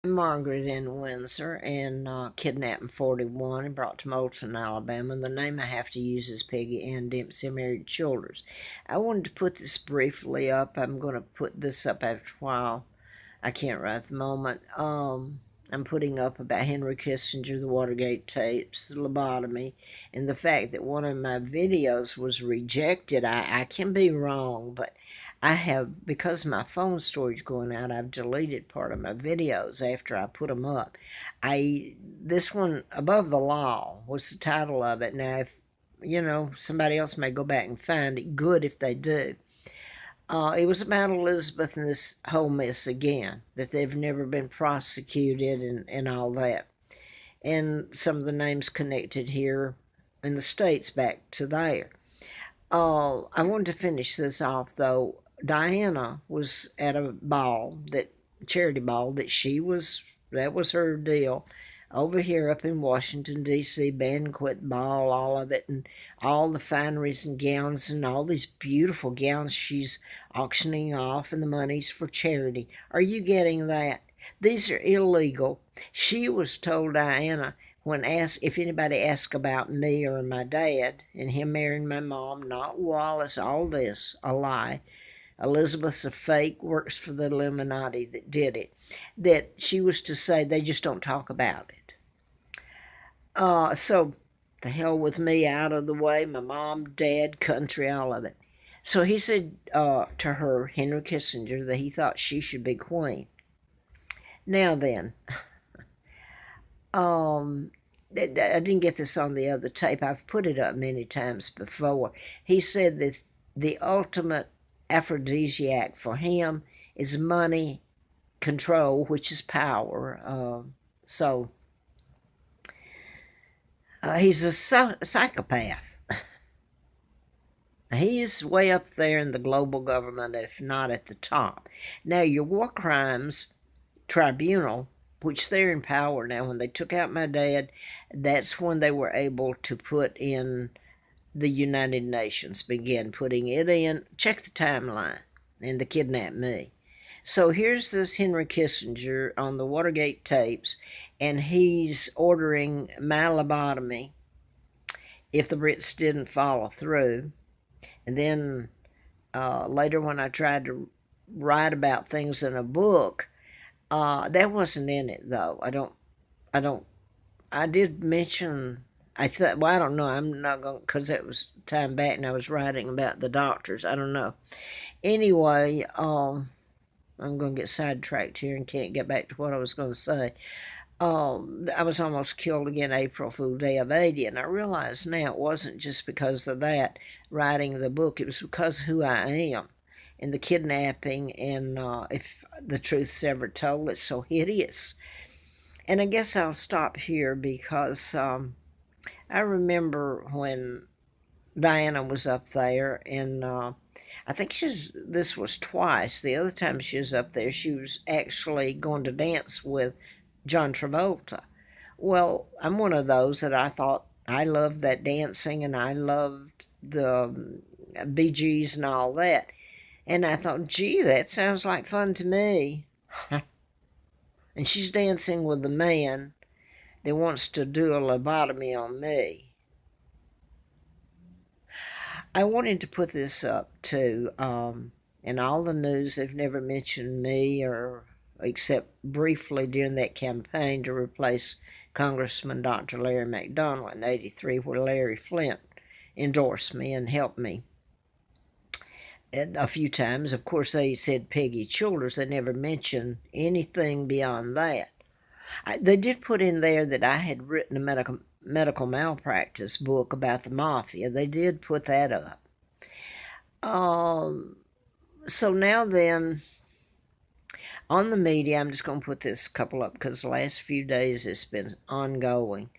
Margaret in Windsor and kidnapping 41 and brought to Moulton, Alabama. The name I have to use is Peggy Ann Dempsey, married Childers. I wanted to put this briefly up. I'm going to put this up after a while. I can't right at the moment. I'm putting up about Henry Kissinger, the Watergate tapes, the lobotomy, and the fact that one of my videos was rejected. I can be wrong, but I have, because my phone storage going out, I've deleted part of my videos after I put them up. This one, Above the Law, was the title of it. Now, if somebody else may go back and find it, good if they do. It was about Elizabeth and this whole mess again, that they've never been prosecuted and all that. And some of the names connected here in the States back to there. I wanted to finish this off, though. Diana was at a ball, that charity ball, that was her deal over here up in Washington, D.C., banquet ball, all of it, and all the fineries and gowns and all these beautiful gowns she's auctioning off, and the money's for charity. Are you getting that? These are illegal. She was told, Diana, when asked if anybody asked about me or my dad and him marrying my mom, not Wallace, all this, a lie. Elizabeth's a fake, works for the Illuminati that did it, that she was to say they just don't talk about it. So the hell with me, out of the way, my mom, dad, country, all of it. So he said to her, Henry Kissinger, that he thought she should be queen. Now then, I didn't get this on the other tape. I've put it up many times before. He said that the ultimate aphrodisiac for him is money, control, which is power. He's a psychopath. He is way up there in the global government, if not at the top. Now, your war crimes tribunal, which they're in power now, when they took out my dad, that's when they were able to put in the United Nations, begin putting it in. Check the timeline, and they kidnapped me. So here's this Henry Kissinger on the Watergate tapes, and he's ordering my lobotomy if the Brits didn't follow through. And then later, when I tried to write about things in a book, that wasn't in it, though. I did mention, I thought, well, I don't know. I'm not going, because it was time back and I was writing about the doctors. I don't know. Anyway, I'm going to get sidetracked here and can't get back to what I was going to say. I was almost killed again April Fool Day of 80, and I realized now it wasn't just because of that, writing the book. It was because of who I am and the kidnapping, and if the truth's ever told, it's so hideous. And I guess I'll stop here because I remember when Diana was up there, and I think this was twice. The other time she was up there, she was actually going to dance with John Travolta. Well, I'm one of those that I thought, I loved that dancing, and I loved the Bee Gees and all that. And I thought, gee, that sounds like fun to me. And she's dancing with the man that wants to do a lobotomy on me. I wanted to put this up too. In all the news, they've never mentioned me, or except briefly during that campaign to replace Congressman Dr. Larry McDonald in '83, where Larry Flint endorsed me and helped me a few times. Of course, they said Peggy Childers. They never mentioned anything beyond that. They did put in there that I had written a medical malpractice book about the mafia. They did put that up. So now then, on the media, I'm just going to put this couple up because the last few days it's been ongoing,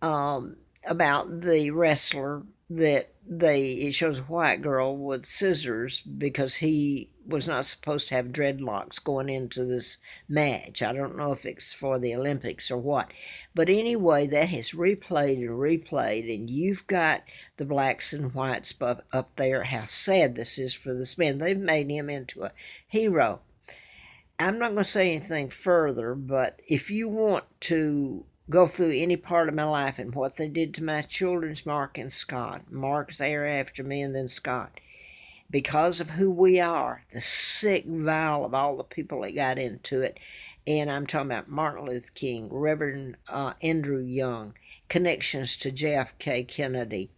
about the wrestler that it shows a white girl with scissors because he was not supposed to have dreadlocks going into this match. I don't know if it's for the Olympics or what. But anyway, that has replayed, and you've got the blacks and whites up there. How sad this is for this man. They've made him into a hero. I'm not going to say anything further, but if you want to go through any part of my life and what they did to my children's Mark and Scott, Mark's there after me and then Scott, because of who we are, the sick vial of all the people that got into it. And I'm talking about Martin Luther King, Reverend Andrew Young, connections to JFK Kennedy.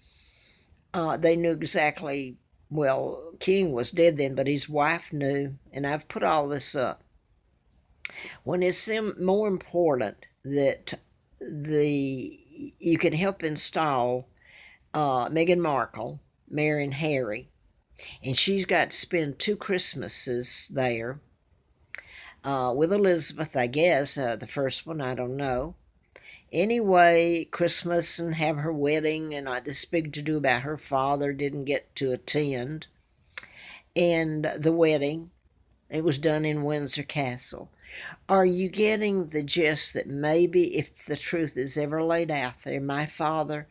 They knew exactly, well, King was dead then, but his wife knew, and I've put all this up. When it's more important that you can help install Meghan Markle marrying Harry, and she's got to spend 2 Christmases there with Elizabeth, I guess, the first one, I don't know. Anyway, Christmas and have her wedding, and this big to do about her father didn't get to attend. And the wedding, it was done in Windsor Castle. Are you getting the gist that maybe if the truth is ever laid out there, my father,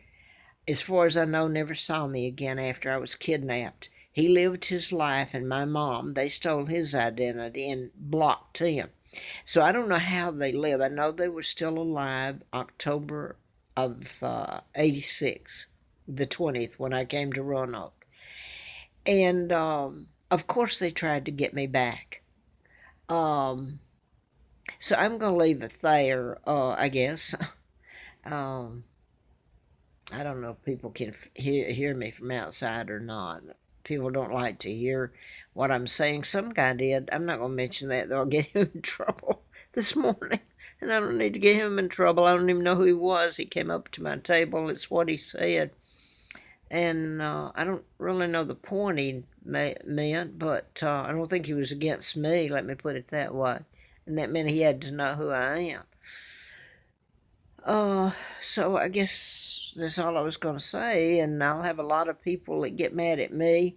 as far as I know, never saw me again after I was kidnapped. He lived his life, and my mom, they stole his identity and blocked him. So I don't know how they live. I know they were still alive October of 86, the 20th, when I came to Roanoke. And of course they tried to get me back. So I'm going to leave it there, I guess. um, I don't know if people can hear me from outside or not. People don't like to hear what I'm saying. Some guy did. I'm not going to mention that. They'll get him in trouble this morning. And I don't need to get him in trouble. I don't even know who he was. He came up to my table. It's what he said. And I don't really know the point he meant, but I don't think he was against me, let me put it that way. And that meant he had to know who I am. So I guess that's all I was going to say, and I'll have a lot of people that get mad at me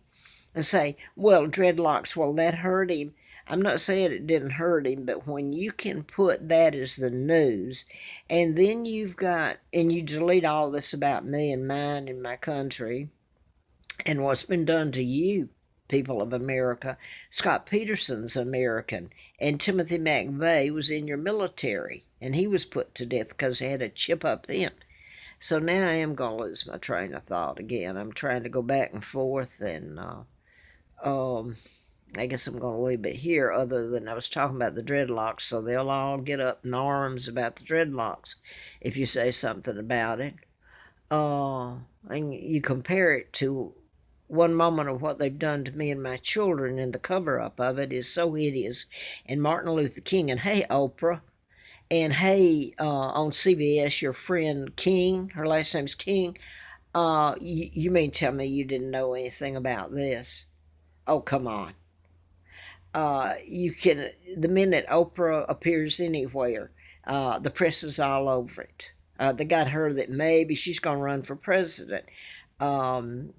and say, well, DreadLocks, well, that hurt him. I'm not saying it didn't hurt him, but when you can put that as the news, and then you've got, and you delete all this about me and mine and my country, and what's been done to you, people of America. Scott Peterson's American, and Timothy McVeigh was in your military, and he was put to death because he had a chip up him. So now I am going to lose my train of thought again. I'm trying to go back and forth, and I guess I'm going to leave it here, other than I was talking about the DreadLocks, so they'll all get up in arms about the DreadLocks if you say something about it. And you compare it to one moment of what they've done to me and my children, and the cover-up of it is so hideous. And Martin Luther King, and hey, Oprah, and hey, on CBS, your friend King, her last name's King, you mean tell me you didn't know anything about this? Oh, come on. You can, the minute Oprah appears anywhere, the press is all over it. They got her that maybe she's going to run for president.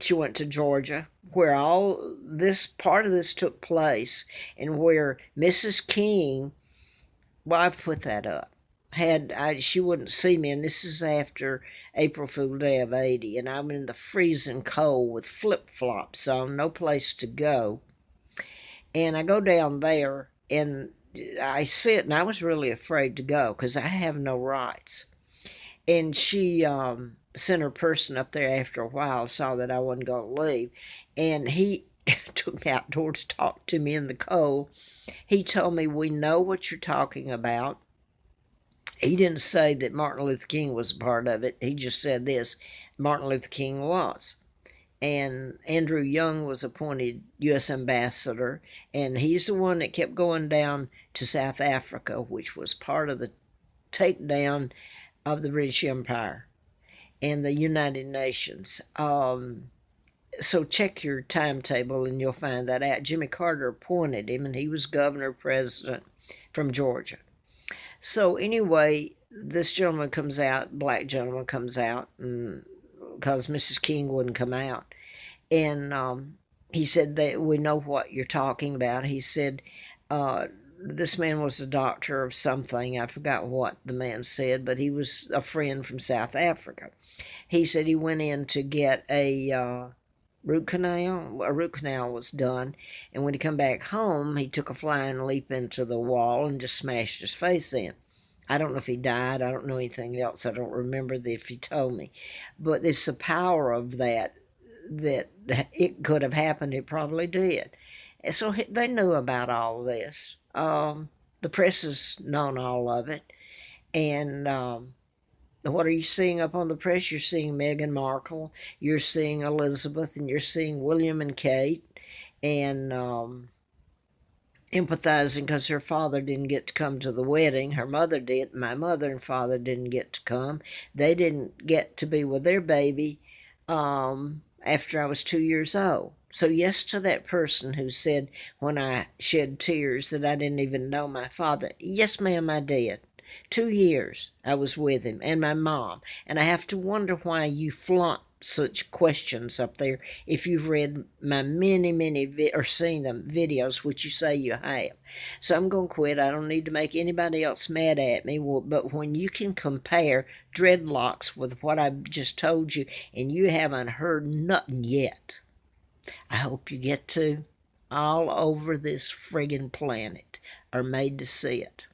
She went to Georgia, where all this part of this took place, and where Mrs. King, well, I've put that up. She wouldn't see me, and this is after April Fool Day of '80, and I'm in the freezing cold with flip-flops on, no place to go. And I go down there, and I sit, and I was really afraid to go because I have no rights. And she sent her person up there after a while, saw that I wasn't going to leave, and he took me outdoors to talk to me in the cold. He told me, we know what you're talking about. He didn't say that Martin Luther King was a part of it. He just said this, Martin Luther King was. And Andrew Young was appointed U.S. ambassador, and he's the one that kept going down to South Africa, which was part of the takedown of the British Empire and the United Nations. So check your timetable and you'll find that out. Jimmy Carter appointed him, and he was governor president from Georgia. So anyway, this gentleman comes out, black gentleman comes out, and because Mrs. King wouldn't come out. And he said that we know what you're talking about. He said this man was a doctor of something. I forgot what the man said, but he was a friend from South Africa. He said he went in to get a A root canal was done, and when he come back home, he took a flying leap into the wall and just smashed his face in. I don't know if he died. I don't know anything else. I don't remember if he told me. But it's the power of that it could have happened. It probably did. And so they knew about all this. The press has known all of it. And what are you seeing up on the press? You're seeing Meghan Markle, you're seeing Elizabeth, and you're seeing William and Kate, and empathizing because her father didn't get to come to the wedding. Her mother did. My mother and father didn't get to come. They didn't get to be with their baby after I was 2 years old. So yes to that person who said when I shed tears that I didn't even know my father. Yes, ma'am, I did. 2 years I was with him and my mom. And I have to wonder why you flaunt such questions up there if you've read my many or seen them videos, which you say you have. So I'm going to quit. I don't need to make anybody else mad at me. But when you can compare dreadlocks with what I've just told you and you haven't heard nothing yet, I hope you get to. All over this friggin' planet are made to see it.